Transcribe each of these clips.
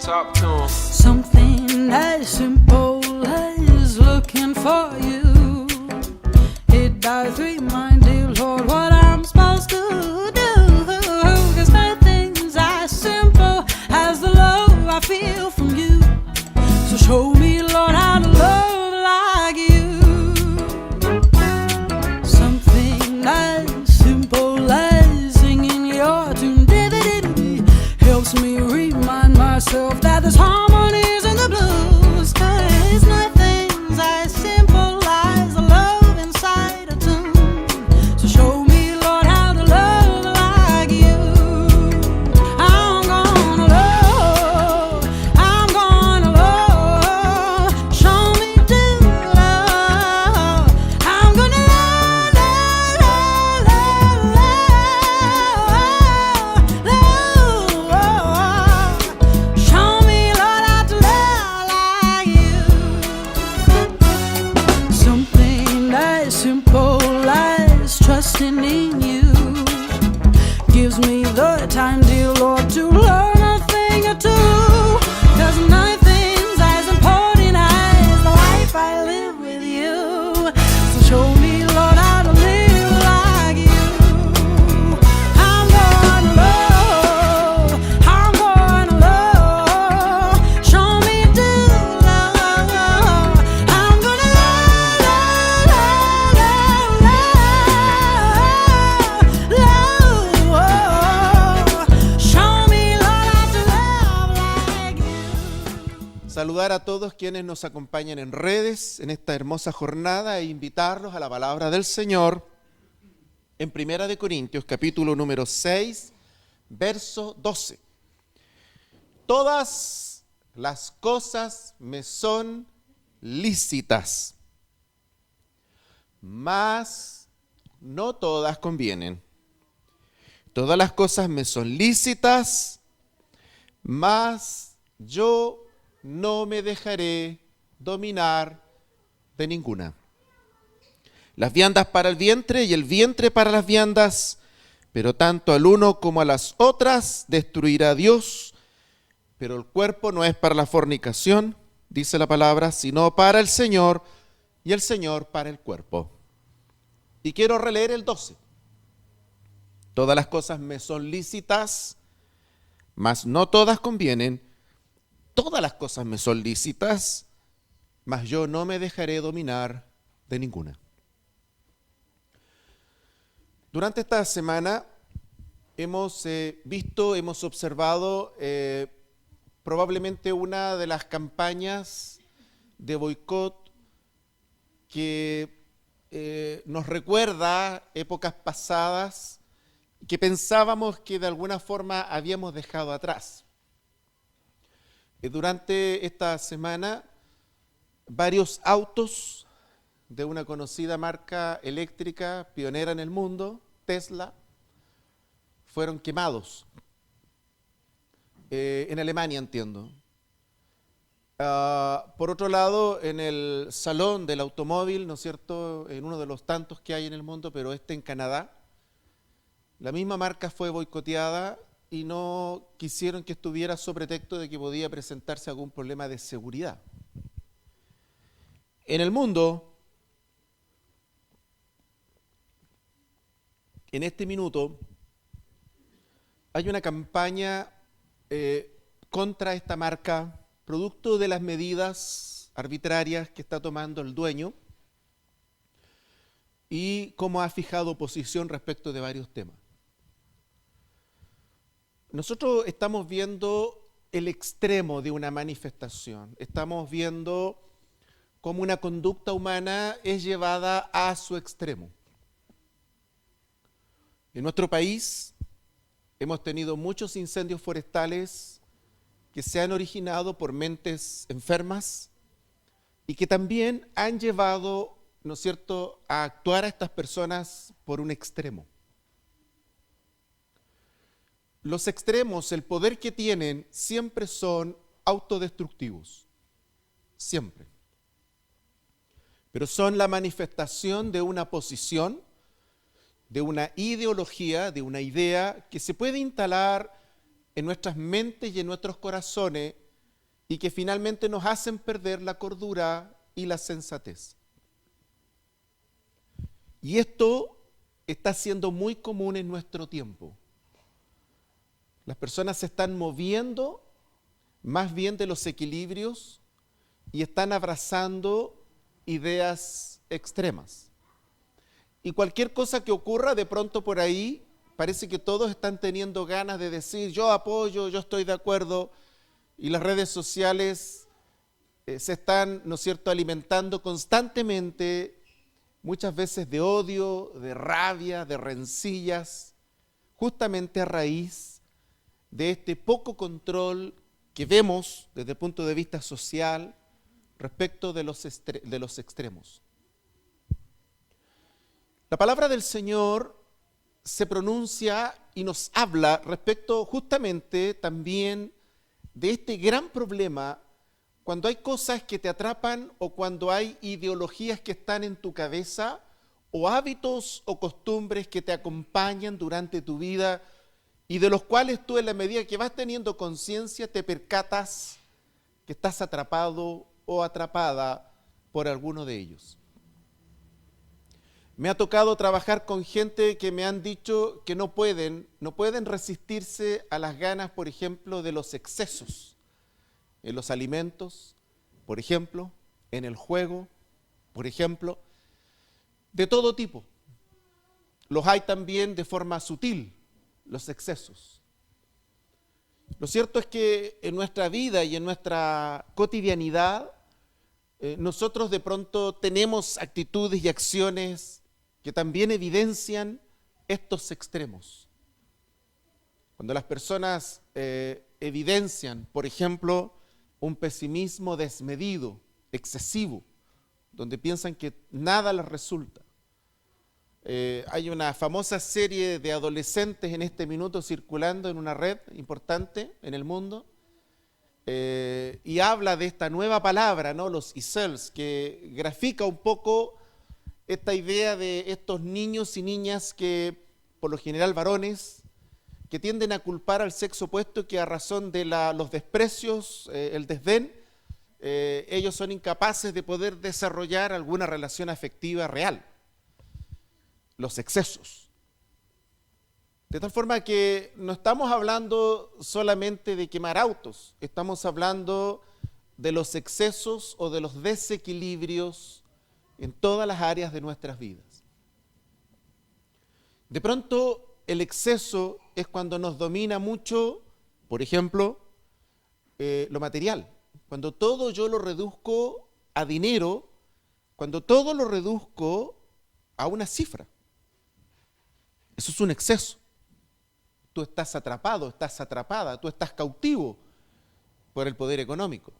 Talk to 'em. Something as simple as looking for you. It does remind you, Lord, what I'm supposed to do. 'Cause nothing's as simple as the love I feel from you. So show me, Lord, how to love like you. Something as simple as singing your tune helps me remind myself that there's harmonies in the blues. 'Cause nothing's as simple as a love inside a tune. So show me, Lord, how to love like you. I'm gonna love, show me to love. I'm gonna love, show me, Lord, how to love like you. Something as simple as trusting in you gives me the time, dear Lord, to learn a thing or two. 'Cause nothing's as important as the life I live with you. So show me, Lord, how to live like you. I'm gonna love, show me to love. I'm gonna show me, Lord, how to love like you. Saludar a todos quienes nos acompañan en redes en esta hermosa jornada e invitarlos a la palabra del Señor en 1 de Corintios, capítulo número 6, verso 12. Todas las cosas me son lícitas, mas no todas convienen. Todas las cosas me son lícitas, mas yo no me dejaré dominar de ninguna. Las viandas para el vientre y el vientre para las viandas, pero tanto al uno como a las otras destruirá Dios. Pero el cuerpo no es para la fornicación, dice la palabra, sino para el Señor, y el Señor para el cuerpo. Y quiero releer el 12. Todas las cosas me son lícitas, mas no todas convienen. Todas las cosas me son lícitas, mas yo no me dejaré dominar de ninguna. Durante esta semana hemos hemos observado probablemente una de las campañas de boicot que nos recuerda épocas pasadas que pensábamos que de alguna forma habíamos dejado atrás. Durante esta semana, varios autos de una conocida marca eléctrica pionera en el mundo, Tesla, fueron quemados. En Alemania, entiendo. Por otro lado, en el Salón del Automóvil, ¿no es cierto?, en uno de los tantos que hay en el mundo, pero en Canadá, la misma marca fue boicoteada y no quisieron que estuviera sobre pretexto de que podía presentarse algún problema de seguridad. En el mundo, en este minuto, hay una campaña contra esta marca, producto de las medidas arbitrarias que está tomando el dueño y cómo ha fijado posición respecto de varios temas. Nosotros estamos viendo el extremo de una manifestación, estamos viendo cómo una conducta humana es llevada a su extremo. En nuestro país hemos tenido muchos incendios forestales que se han originado por mentes enfermas y que también han llevado, ¿no es cierto?, a actuar a estas personas por un extremo. Los extremos, el poder que tienen, siempre son autodestructivos, siempre. Pero son la manifestación de una posición, de una ideología, de una idea que se puede instalar en nuestras mentes y en nuestros corazones y que finalmente nos hacen perder la cordura y la sensatez. Y esto está siendo muy común en nuestro tiempo. Las personas se están moviendo más bien de los equilibrios y están abrazando ideas extremas. Y cualquier cosa que ocurra de pronto por ahí, parece que todos están teniendo ganas de decir yo apoyo, yo estoy de acuerdo, y las redes sociales se están, ¿no es cierto?, alimentando constantemente, muchas veces de odio, de rabia, de rencillas, justamente a raíz de este poco control que vemos desde el punto de vista social respecto de los extremos. La palabra del Señor se pronuncia y nos habla respecto justamente también de este gran problema cuando hay cosas que te atrapan o cuando hay ideologías que están en tu cabeza o hábitos o costumbres que te acompañan durante tu vida y de los cuales tú en la medida que vas teniendo conciencia te percatas que estás atrapado o atrapada por alguno de ellos. Me ha tocado trabajar con gente que me han dicho que no pueden resistirse a las ganas, por ejemplo, de los excesos en los alimentos, por ejemplo, en el juego, por ejemplo, de todo tipo. Los hay también de forma sutil, los excesos. Lo cierto es que en nuestra vida y en nuestra cotidianidad, nosotros de pronto tenemos actitudes y acciones que también evidencian estos extremos. Cuando las personas evidencian, por ejemplo, un pesimismo desmedido, excesivo, donde piensan que nada les resulta. Hay una famosa serie de adolescentes en este minuto circulando en una red importante en el mundo y habla de esta nueva palabra, ¿no? Los incels, que grafica un poco esta idea de estos niños y niñas que, por lo general varones, que tienden a culpar al sexo opuesto que a razón de los desprecios, el desdén, ellos son incapaces de poder desarrollar alguna relación afectiva real. Los excesos. De tal forma que no estamos hablando solamente de quemar autos, estamos hablando de los excesos o de los desequilibrios en todas las áreas de nuestras vidas. De pronto, el exceso es cuando nos domina mucho, por ejemplo, lo material. Cuando todo yo lo reduzco a dinero, cuando todo lo reduzco a una cifra. Eso es un exceso. Tú estás atrapado, estás atrapada, tú estás cautivo por el poder económico.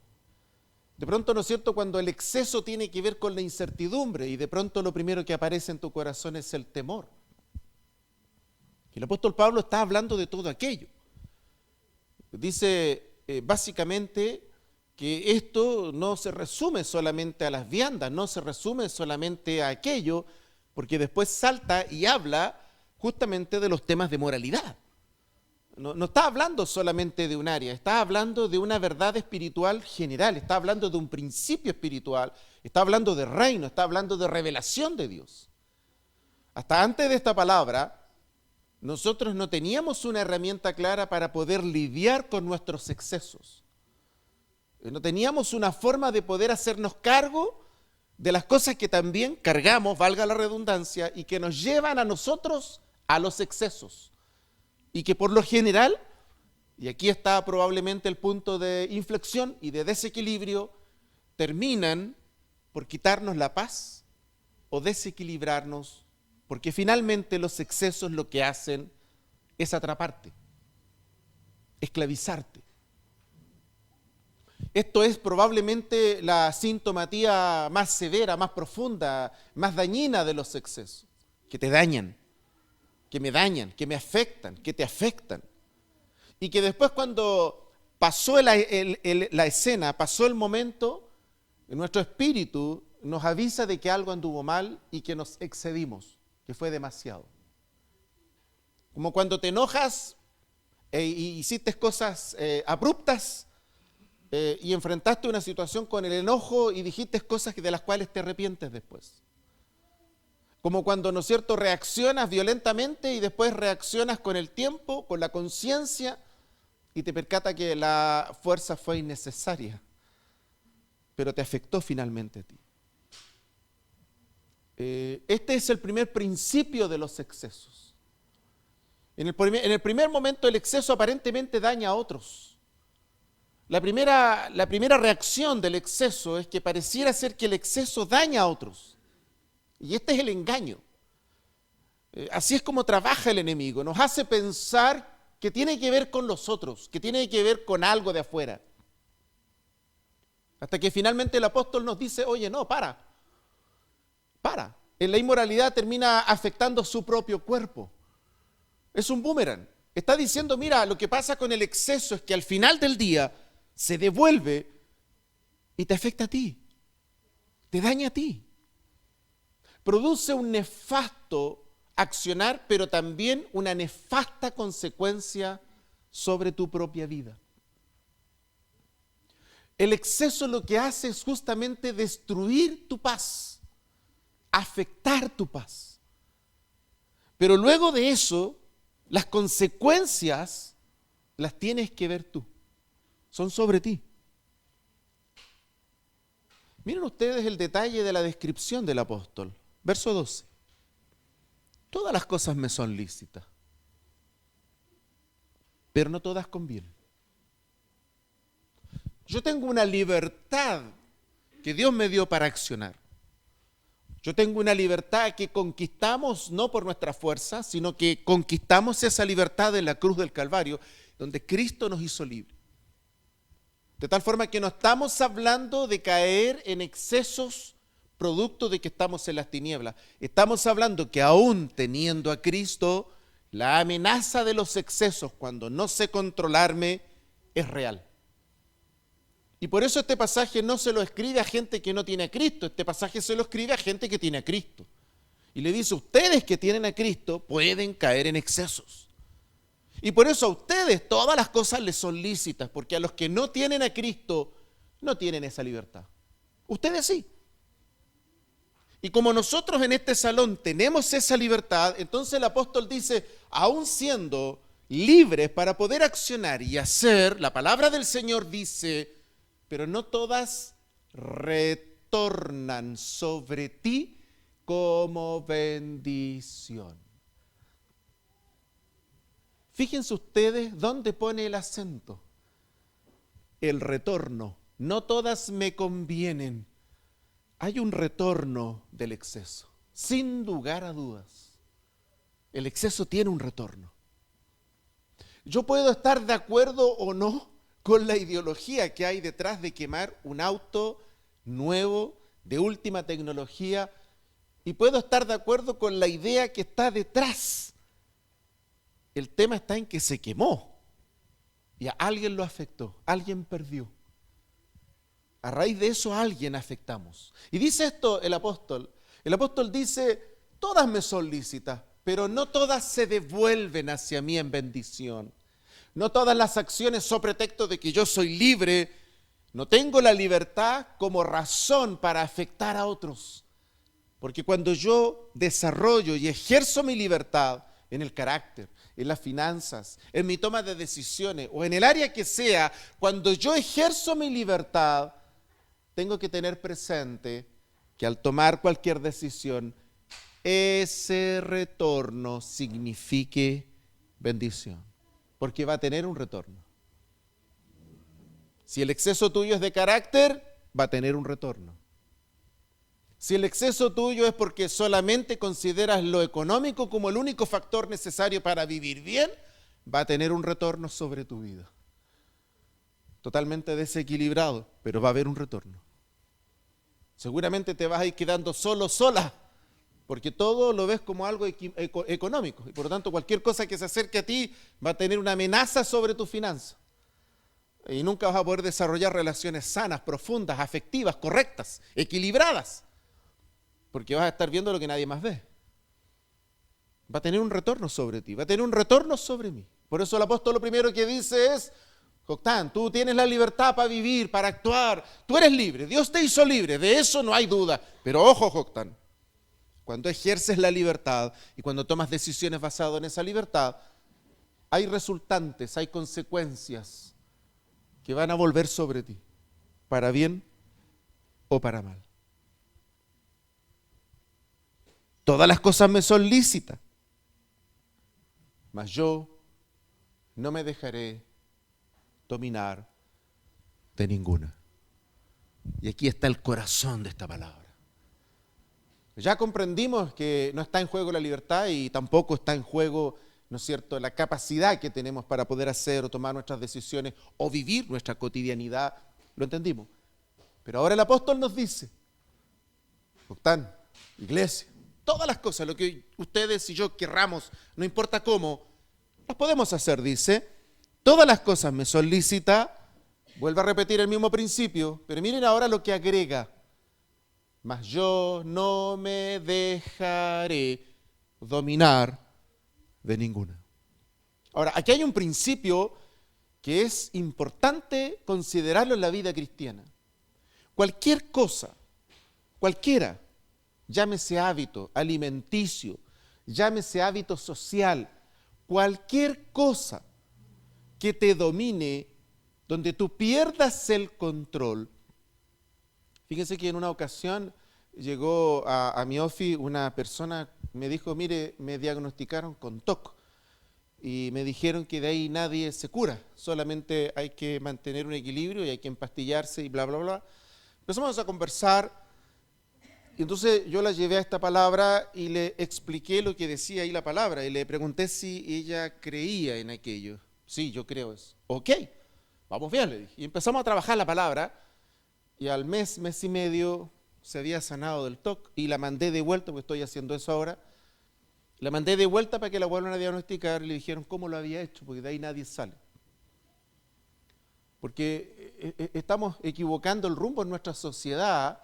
De pronto, ¿no es cierto?, cuando el exceso tiene que ver con la incertidumbre y de pronto lo primero que aparece en tu corazón es el temor. Y el apóstol Pablo está hablando de todo aquello. Dice básicamente que esto no se resume solamente a las viandas, no se resume solamente a aquello, porque después salta y habla justamente de los temas de moralidad. No está hablando solamente de un área, está hablando de una verdad espiritual general, está hablando de un principio espiritual, está hablando de reino, está hablando de revelación de Dios. Hasta antes de esta palabra, nosotros no teníamos una herramienta clara para poder lidiar con nuestros excesos. No teníamos una forma de poder hacernos cargo de las cosas que también cargamos, valga la redundancia, y que nos llevan a nosotros a los excesos. Y que por lo general, y aquí está probablemente el punto de inflexión y de desequilibrio, terminan por quitarnos la paz o desequilibrarnos, porque finalmente los excesos lo que hacen es atraparte, esclavizarte. Esto es probablemente la sintomatía más severa, más profunda, más dañina de los excesos, que te dañan, que me dañan, que me afectan, que te afectan. Y que después cuando pasó la escena, pasó el momento, nuestro espíritu nos avisa de que algo anduvo mal y que nos excedimos, que fue demasiado. Como cuando te enojas e hiciste cosas abruptas y enfrentaste una situación con el enojo y dijiste cosas de las cuales te arrepientes después. Como cuando, ¿no es cierto?, reaccionas violentamente y después reaccionas con el tiempo, con la conciencia, y te percata que la fuerza fue innecesaria, pero te afectó finalmente a ti. Este es el primer principio de los excesos. En el primer momento el exceso aparentemente daña a otros. La primera reacción del exceso es que pareciera ser que el exceso daña a otros. Y este es el engaño. Así es como trabaja el enemigo. Nos hace pensar que tiene que ver con los otros, que tiene que ver con algo de afuera. Hasta que finalmente el apóstol nos dice, oye, no, para. En la inmoralidad termina afectando su propio cuerpo. Es un boomerang. Está diciendo, mira, lo que pasa con el exceso es que al final del día se devuelve y te afecta a ti. Te daña a ti. Produce un nefasto accionar, pero también una nefasta consecuencia sobre tu propia vida. El exceso lo que hace es justamente destruir tu paz, afectar tu paz. Pero luego de eso, las consecuencias las tienes que ver tú. Son sobre ti. Miren ustedes el detalle de la descripción del apóstol. Verso 12. Todas las cosas me son lícitas, pero no todas convienen. Yo tengo una libertad que Dios me dio para accionar. Yo tengo una libertad que conquistamos no por nuestra fuerza, sino que conquistamos esa libertad en la cruz del Calvario, donde Cristo nos hizo libres. De tal forma que no estamos hablando de caer en excesos producto de que estamos en las tinieblas. Estamos hablando que aún teniendo a Cristo, la amenaza de los excesos cuando no sé controlarme es real. Y por eso este pasaje no se lo escribe a gente que no tiene a Cristo, este pasaje se lo escribe a gente que tiene a Cristo. Y le dice, ustedes que tienen a Cristo pueden caer en excesos. Y por eso a ustedes todas las cosas les son lícitas, porque a los que no tienen a Cristo no tienen esa libertad. Ustedes sí. Y como nosotros en este salón tenemos esa libertad, entonces el apóstol dice, aún siendo libres para poder accionar y hacer, la palabra del Señor dice, pero no todas retornan sobre ti como bendición. Fíjense ustedes dónde pone el acento. El retorno. No todas me convienen. Hay un retorno del exceso, sin lugar a dudas. El exceso tiene un retorno. Yo puedo estar de acuerdo o no con la ideología que hay detrás de quemar un auto nuevo, de última tecnología, y puedo estar de acuerdo con la idea que está detrás. El tema está en que se quemó y a alguien lo afectó, alguien perdió. A raíz de eso a alguien afectamos. Y dice esto el apóstol dice, todas me son lícitas, pero no todas se devuelven hacia mí en bendición. No todas las acciones sobre pretexto de que yo soy libre, no tengo la libertad como razón para afectar a otros. Porque cuando yo desarrollo y ejerzo mi libertad en el carácter, en las finanzas, en mi toma de decisiones o en el área que sea, cuando yo ejerzo mi libertad, tengo que tener presente que al tomar cualquier decisión, ese retorno signifique bendición, porque va a tener un retorno. Si el exceso tuyo es de carácter, va a tener un retorno. Si el exceso tuyo es porque solamente consideras lo económico como el único factor necesario para vivir bien, va a tener un retorno sobre tu vida. Totalmente desequilibrado, pero va a haber un retorno. Seguramente te vas a ir quedando sola, porque todo lo ves como algo económico. Y por lo tanto, cualquier cosa que se acerque a ti va a tener una amenaza sobre tu finanza. Y nunca vas a poder desarrollar relaciones sanas, profundas, afectivas, correctas, equilibradas. Porque vas a estar viendo lo que nadie más ve. Va a tener un retorno sobre ti, va a tener un retorno sobre mí. Por eso el apóstol lo primero que dice es, Joctán, tú tienes la libertad para vivir, para actuar. Tú eres libre, Dios te hizo libre, de eso no hay duda. Pero ojo, Joctán, cuando ejerces la libertad y cuando tomas decisiones basadas en esa libertad, hay resultantes, hay consecuencias que van a volver sobre ti, para bien o para mal. Todas las cosas me son lícitas, mas yo no me dejaré dominar de ninguna. Y aquí está el corazón de esta palabra. Ya comprendimos que no está en juego la libertad y tampoco está en juego, ¿no es cierto?, la capacidad que tenemos para poder hacer o tomar nuestras decisiones o vivir nuestra cotidianidad. Lo entendimos. Pero ahora el apóstol nos dice, Joctán, iglesia, todas las cosas, lo que ustedes y yo querramos, no importa cómo, las podemos hacer, dice. Todas las cosas me son lícitas. Vuelve a repetir el mismo principio, pero miren ahora lo que agrega. Mas yo no me dejaré dominar de ninguna. Ahora, aquí hay un principio que es importante considerarlo en la vida cristiana. Cualquier cosa, cualquiera, llámese hábito alimenticio, llámese hábito social, cualquier cosa que te domine, donde tú pierdas el control. Fíjense que en una ocasión llegó a mi office una persona, me dijo, mire, me diagnosticaron con TOC y me dijeron que de ahí nadie se cura, solamente hay que mantener un equilibrio y hay que empastillarse y bla, bla, bla. Empezamos a conversar y entonces yo la llevé a esta palabra y le expliqué lo que decía ahí la palabra y le pregunté si ella creía en aquello. Sí, yo creo eso. Ok, vamos bien, le dije. Y empezamos a trabajar la palabra y al mes y medio se había sanado del TOC y la mandé de vuelta, porque estoy haciendo eso ahora. La mandé de vuelta para que la vuelvan a diagnosticar y le dijeron cómo lo había hecho, porque de ahí nadie sale. Porque estamos equivocando el rumbo en nuestra sociedad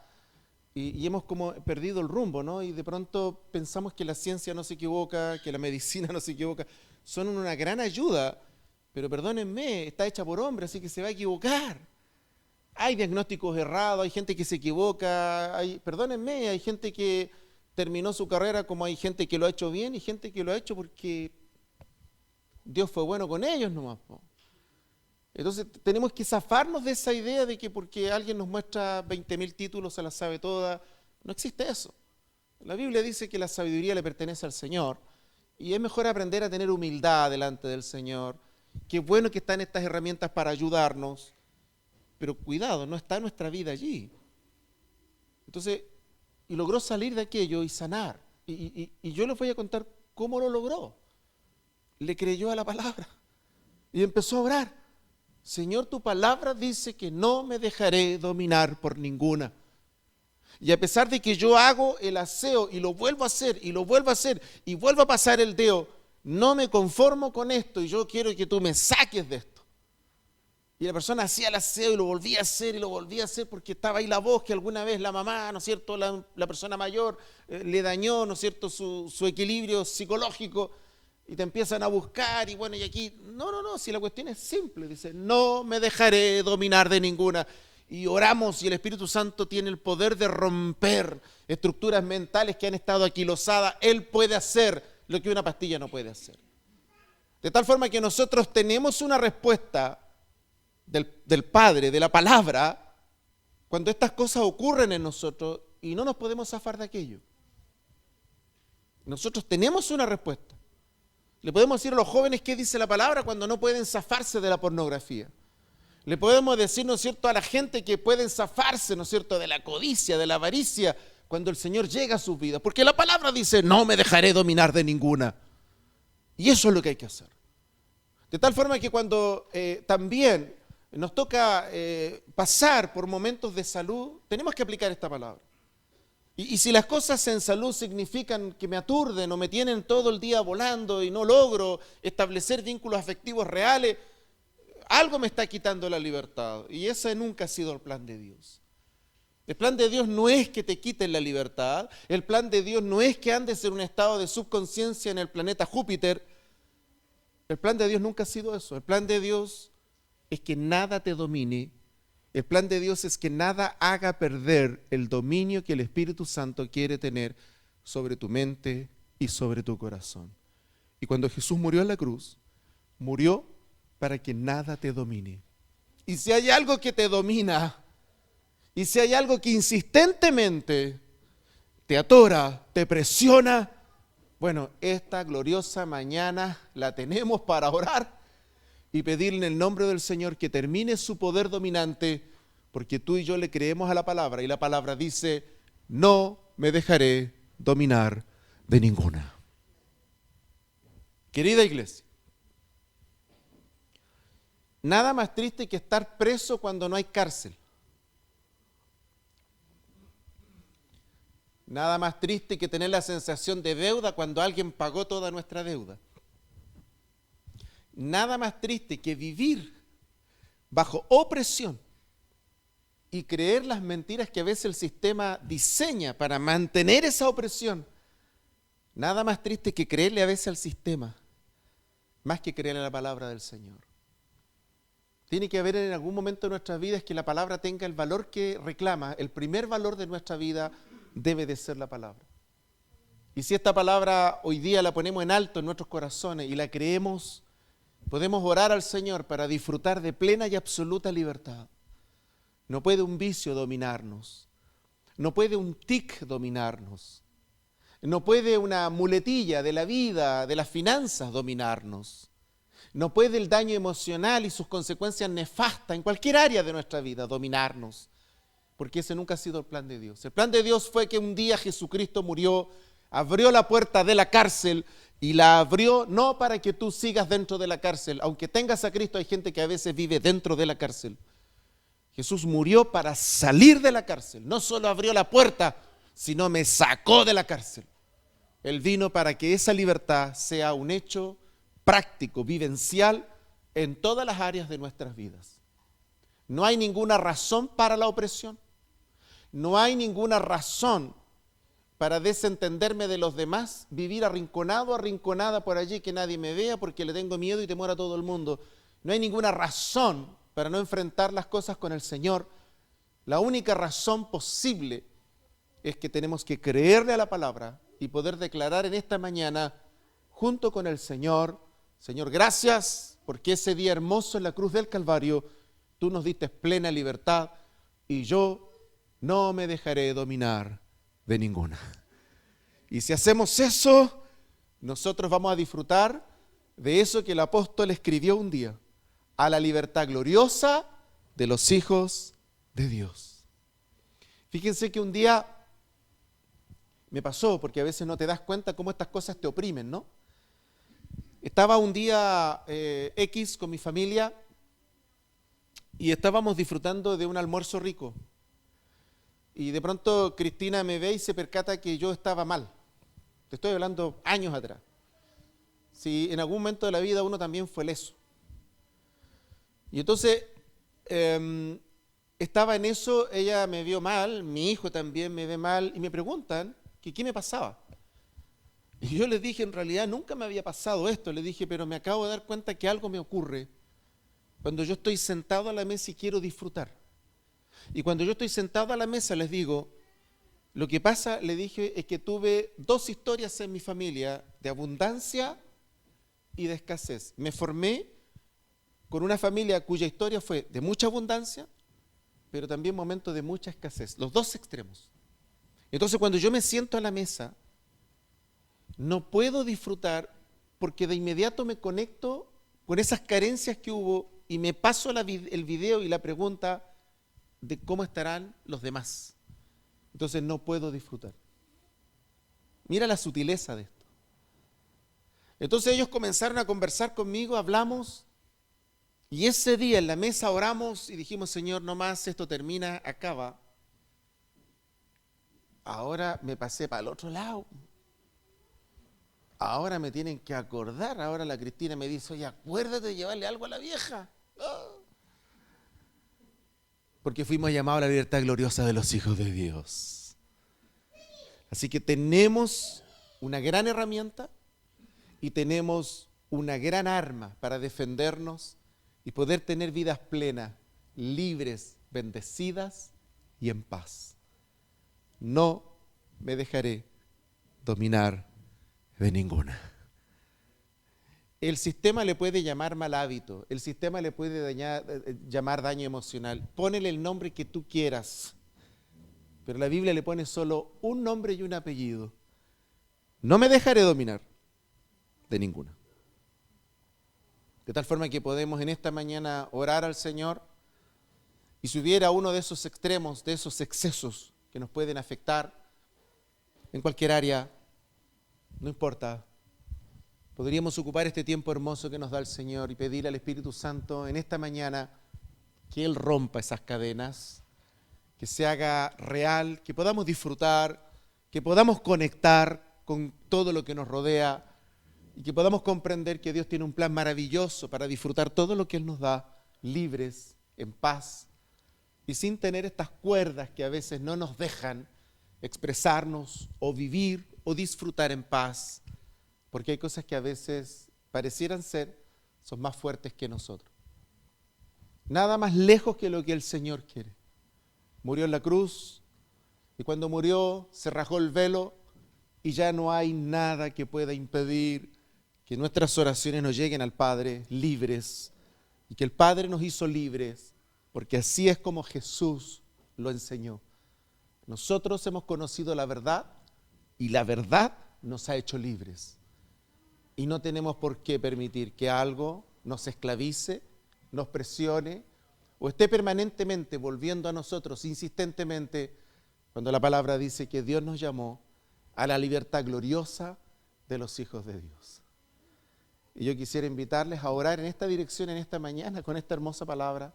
y hemos como perdido el rumbo, ¿no? Y de pronto pensamos que la ciencia no se equivoca, que la medicina no se equivoca. Son una gran ayuda, pero perdónenme, está hecha por hombres, así que se va a equivocar. Hay diagnósticos errados, hay gente que se equivoca, perdónenme, hay gente que terminó su carrera como hay gente que lo ha hecho bien y gente que lo ha hecho porque Dios fue bueno con ellos nomás. Entonces tenemos que zafarnos de esa idea de que porque alguien nos muestra 20.000 títulos se las sabe todas. No existe eso. La Biblia dice que la sabiduría le pertenece al Señor y es mejor aprender a tener humildad delante del Señor. Qué bueno que están estas herramientas para ayudarnos, pero cuidado, no está nuestra vida allí. Entonces, y logró salir de aquello y sanar. Y yo les voy a contar cómo lo logró. Le creyó a la palabra y empezó a orar. Señor, tu palabra dice que no me dejaré dominar por ninguna. Y a pesar de que yo hago el aseo y lo vuelvo a hacer y lo vuelvo a hacer y vuelvo a pasar el dedo, no me conformo con esto y yo quiero que tú me saques de esto. Y la persona hacía el aseo y lo volvía a hacer y lo volvía a hacer porque estaba ahí la voz que alguna vez la mamá, ¿no es cierto?, la persona mayor le dañó, ¿no es cierto?, su equilibrio psicológico y te empiezan a buscar y bueno, y aquí, no, si la cuestión es simple, dice, no me dejaré dominar de ninguna. Y oramos y el Espíritu Santo tiene el poder de romper estructuras mentales que han estado aquilosadas. Él puede hacer lo que una pastilla no puede hacer. De tal forma que nosotros tenemos una respuesta del Padre, de la palabra, cuando estas cosas ocurren en nosotros y no nos podemos zafar de aquello. Nosotros tenemos una respuesta. Le podemos decir a los jóvenes qué dice la palabra cuando no pueden zafarse de la pornografía. Le podemos decir, ¿no es cierto?, a la gente que pueden zafarse, ¿no es cierto?, de la codicia, de la avaricia, cuando el Señor llega a sus vidas. Porque la palabra dice, no me dejaré dominar de ninguna. Y eso es lo que hay que hacer. De tal forma que cuando también nos toca pasar por momentos de salud, tenemos que aplicar esta palabra. Y si las cosas en salud significan que me aturden o me tienen todo el día volando y no logro establecer vínculos afectivos reales, algo me está quitando la libertad. Y ese nunca ha sido el plan de Dios. El plan de Dios no es que te quiten la libertad. El plan de Dios no es que andes en un estado de subconsciencia en el planeta Júpiter. El plan de Dios nunca ha sido eso. El plan de Dios es que nada te domine. El plan de Dios es que nada haga perder el dominio que el Espíritu Santo quiere tener sobre tu mente y sobre tu corazón. Y cuando Jesús murió en la cruz, murió para que nada te domine. Y si hay algo que te domina, y si hay algo que insistentemente te atora, te presiona, bueno, esta gloriosa mañana la tenemos para orar y pedirle en el nombre del Señor que termine su poder dominante, porque tú y yo le creemos a la palabra, y la palabra dice, no me dejaré dominar de ninguna. Querida iglesia, nada más triste que estar preso cuando no hay cárcel. Nada más triste que tener la sensación de deuda cuando alguien pagó toda nuestra deuda. Nada más triste que vivir bajo opresión y creer las mentiras que a veces el sistema diseña para mantener esa opresión. Nada más triste que creerle a veces al sistema, más que creerle a la palabra del Señor. Tiene que haber en algún momento de nuestras vidas que la palabra tenga el valor que reclama. El primer valor de nuestra vida debe de ser la palabra. Y si esta palabra hoy día la ponemos en alto en nuestros corazones y la creemos, podemos orar al Señor para disfrutar de plena y absoluta libertad. No puede un vicio dominarnos, no puede un tic dominarnos, no puede una muletilla de la vida, de las finanzas dominarnos, no puede el daño emocional y sus consecuencias nefastas en cualquier área de nuestra vida dominarnos, porque ese nunca ha sido el plan de Dios. El plan de Dios fue que un día Jesucristo murió, abrió la puerta de la cárcel y la abrió no para que tú sigas dentro de la cárcel. Aunque tengas a Cristo, hay gente que a veces vive dentro de la cárcel. Jesús murió para salir de la cárcel. No solo abrió la puerta, sino me sacó de la cárcel. Él vino para que esa libertad sea un hecho práctico, vivencial, en todas las áreas de nuestras vidas. No hay ninguna razón para la opresión. No hay ninguna razón para desentenderme de los demás, vivir arrinconado, arrinconada por allí, que nadie me vea porque le tengo miedo y temor a todo el mundo. No hay ninguna razón para no enfrentar las cosas con el Señor. La única razón posible es que tenemos que creerle a la palabra y poder declarar en esta mañana, junto con el Señor, Señor, gracias porque ese día hermoso en la cruz del Calvario, tú nos diste plena libertad y yo no me dejaré dominar de ninguna. Y si hacemos eso, nosotros vamos a disfrutar de eso que el apóstol escribió un día, a la libertad gloriosa de los hijos de Dios. Fíjense que un día me pasó, porque a veces no te das cuenta cómo estas cosas te oprimen, ¿no? Estaba un día X con mi familia y estábamos disfrutando de un almuerzo rico. Y de pronto Cristina me ve y se percata que yo estaba mal. Te estoy hablando años atrás. Si en algún momento de la vida uno también fue leso. Y entonces estaba en eso, ella me vio mal, mi hijo también me ve mal y me preguntan que qué me pasaba. Y yo les dije, en realidad nunca me había pasado esto. Les dije, pero me acabo de dar cuenta que algo me ocurre cuando yo estoy sentado a la mesa y quiero disfrutar. Y cuando yo estoy sentado a la mesa, les digo, lo que pasa, le dije, es que tuve dos historias en mi familia de abundancia y de escasez. Me formé con una familia cuya historia fue de mucha abundancia, pero también momentos de mucha escasez, los dos extremos. Entonces, cuando yo me siento a la mesa, no puedo disfrutar porque de inmediato me conecto con esas carencias que hubo y me paso el video y la pregunta de cómo estarán los demás. Entonces no puedo disfrutar. Mira la sutileza de esto. Entonces ellos comenzaron a conversar conmigo, hablamos, y ese día en la mesa oramos y dijimos, Señor, no más, esto termina, acaba. Ahora me pasé para el otro lado. Ahora me tienen que acordar. Ahora la Cristina me dice, oye, acuérdate de llevarle algo a la vieja. Oh. Porque fuimos llamados a la libertad gloriosa de los hijos de Dios. Así que tenemos una gran herramienta y tenemos una gran arma para defendernos y poder tener vidas plenas, libres, bendecidas y en paz. No me dejaré dominar de ninguna. El sistema le puede llamar mal hábito, el sistema le puede llamar daño emocional. Pónele el nombre que tú quieras, pero la Biblia le pone solo un nombre y un apellido. No me dejaré dominar de ninguna. De tal forma que podemos en esta mañana orar al Señor, y si hubiera uno de esos extremos, de esos excesos que nos pueden afectar en cualquier área, no importa, podríamos ocupar este tiempo hermoso que nos da el Señor y pedir al Espíritu Santo en esta mañana que Él rompa esas cadenas, que se haga real, que podamos disfrutar, que podamos conectar con todo lo que nos rodea y que podamos comprender que Dios tiene un plan maravilloso para disfrutar todo lo que Él nos da, libres, en paz y sin tener estas cuerdas que a veces no nos dejan expresarnos o vivir o disfrutar en paz, porque hay cosas que a veces parecieran son más fuertes que nosotros. Nada más lejos que lo que el Señor quiere. Murió en la cruz y cuando murió se rajó el velo y ya no hay nada que pueda impedir que nuestras oraciones nos lleguen al Padre libres y que el Padre nos hizo libres, porque así es como Jesús lo enseñó. Nosotros hemos conocido la verdad y la verdad nos ha hecho libres. Y no tenemos por qué permitir que algo nos esclavice, nos presione o esté permanentemente volviendo a nosotros insistentemente, cuando la palabra dice que Dios nos llamó a la libertad gloriosa de los hijos de Dios. Y yo quisiera invitarles a orar en esta dirección, en esta mañana, con esta hermosa palabra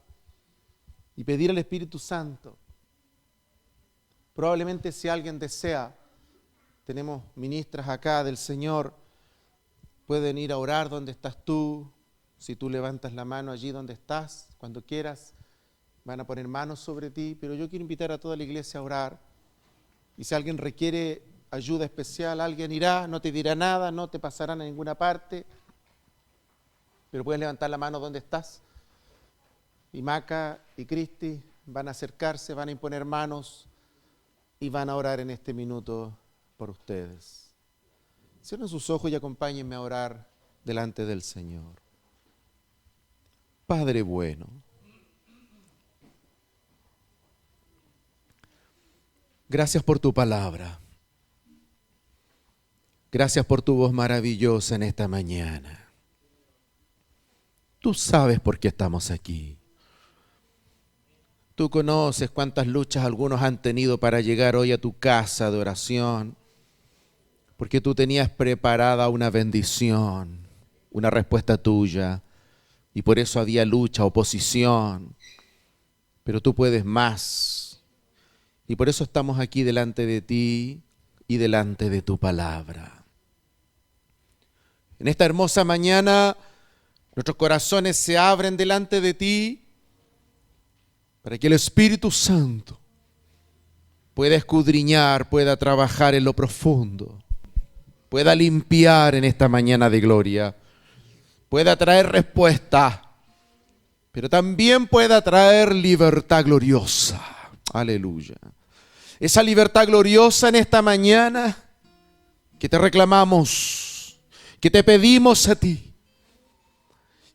y pedir al Espíritu Santo. Probablemente si alguien desea, tenemos ministras acá del Señor, pueden ir a orar donde estás tú. Si tú levantas la mano allí donde estás, cuando quieras, van a poner manos sobre ti, pero yo quiero invitar a toda la iglesia a orar. Y si alguien requiere ayuda especial, alguien irá, no te dirá nada, no te pasarán a ninguna parte, pero puedes levantar la mano donde estás. Y Maca y Cristi van a acercarse, van a imponer manos y van a orar en este minuto por ustedes. Cierren sus ojos y acompáñenme a orar delante del Señor. Padre bueno, gracias por tu palabra. Gracias por tu voz maravillosa en esta mañana. Tú sabes por qué estamos aquí. Tú conoces cuántas luchas algunos han tenido para llegar hoy a tu casa de oración, porque tú tenías preparada una bendición, una respuesta tuya, y por eso había lucha, oposición, pero tú puedes más, y por eso estamos aquí delante de ti y delante de tu palabra. En esta hermosa mañana, nuestros corazones se abren delante de ti, para que el Espíritu Santo pueda escudriñar, pueda trabajar en lo profundo, pueda limpiar en esta mañana de gloria, pueda traer respuesta, pero también pueda traer libertad gloriosa. Aleluya. Esa libertad gloriosa en esta mañana que te reclamamos, que te pedimos a ti,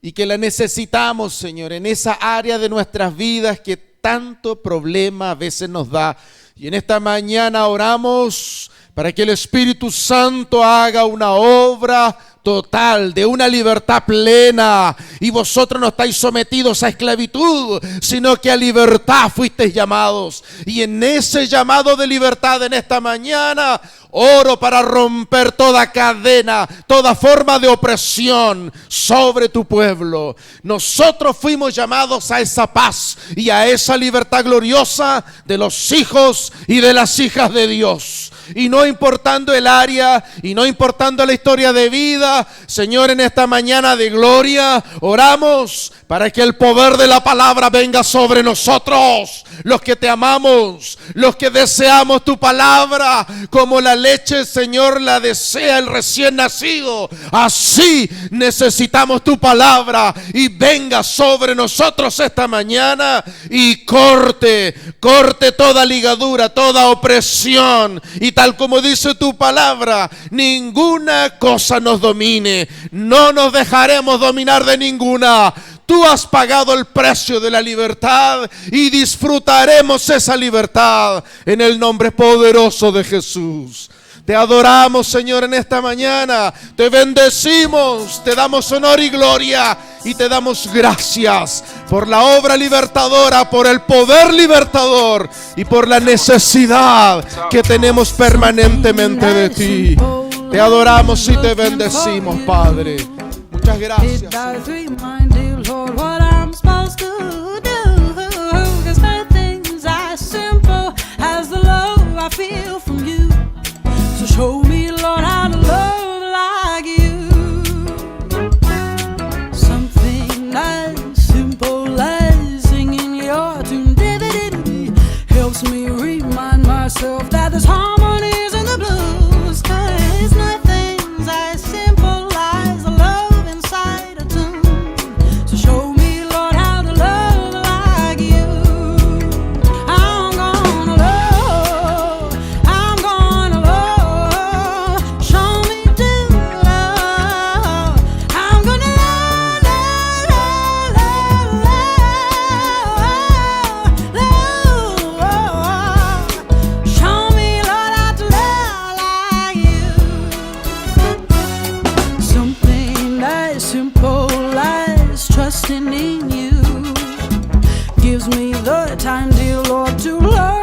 y que la necesitamos, Señor, en esa área de nuestras vidas que tanto problema a veces nos da. Y en esta mañana oramos para que el Espíritu Santo haga una obra total, de una libertad plena. Y vosotros no estáis sometidos a esclavitud, sino que a libertad fuisteis llamados. Y en ese llamado de libertad en esta mañana, oro para romper toda cadena, toda forma de opresión sobre tu pueblo. Nosotros fuimos llamados a esa paz y a esa libertad gloriosa de los hijos y de las hijas de Dios. Y no importando el área, y no importando la historia de vida, Señor, en esta mañana de gloria, oramos para que el poder de la palabra venga sobre nosotros, los que te amamos, los que deseamos tu palabra, como la leche, Señor, la desea el recién nacido. Así necesitamos tu palabra, y venga sobre nosotros esta mañana y corte toda ligadura, toda opresión, y tal como dice tu palabra, ninguna cosa nos domine. No nos dejaremos dominar de ninguna. Tú has pagado el precio de la libertad y disfrutaremos esa libertad en el nombre poderoso de Jesús. Te adoramos, Señor, en esta mañana. Te bendecimos, te damos honor y gloria, y te damos gracias por la obra libertadora, por el poder libertador y por la necesidad que tenemos permanentemente de ti. Te adoramos y te bendecimos, Padre. Muchas gracias. It does remind you, Lord, what I'm supposed to do. 'Cause nothing's as simple as the love I feel from you. So show me, Lord, how to love like you. Something as simple as singing your tune helps me remind myself that there's harmonies in the blues. 'Cause nothing's as simple as the love inside a tune. So show me, Lord, how to love like you. I'm gonna love. Show me to love. I'm gonna love. Show me, Lord, how to love like you. Something as simple as trusting in you gives me the time, dear Lord, to love